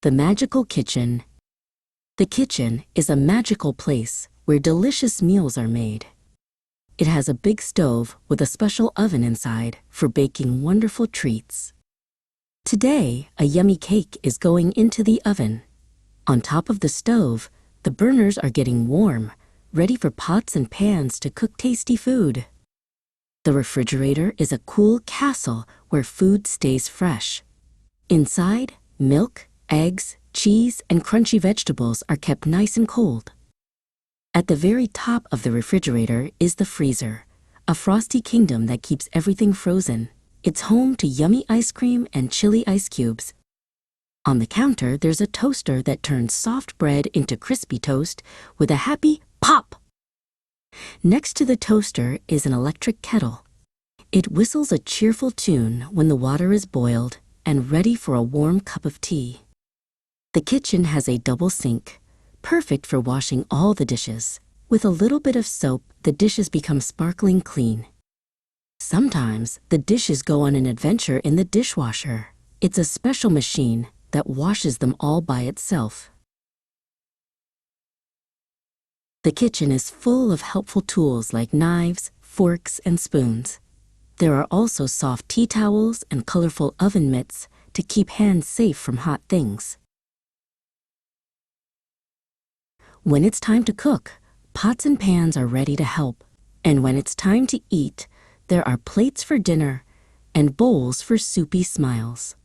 The magical kitchen. The kitchen is a magical place where delicious meals are made. It has a big stove with a special oven inside for baking wonderful treats. Today, a yummy cake is going into the oven. On top of the stove, the burners are getting warm, ready for pots and pans to cook tasty food. The refrigerator is a cool castle where food stays fresh. Inside, milk, eggs, cheese, and crunchy vegetables are kept nice and cold. At the very top of the refrigerator is the freezer, a frosty kingdom that keeps everything frozen. It's home to yummy ice cream and chili ice cubes. On the counter, there's a toaster that turns soft bread into crispy toast with a happy pop. Next to the toaster is an electric kettle. It whistles a cheerful tune when the water is boiled and ready for a warm cup of tea. The kitchen has a double sink, perfect for washing all the dishes. With a little bit of soap, the dishes become sparkling clean. Sometimes, the dishes go on an adventure in the dishwasher. It's a special machine that washes them all by itself. The kitchen is full of helpful tools like knives, forks, and spoons. There are also soft tea towels and colorful oven mitts to keep hands safe from hot things. When it's time to cook, pots and pans are ready to help. And when it's time to eat, there are plates for dinner and bowls for soupy smiles.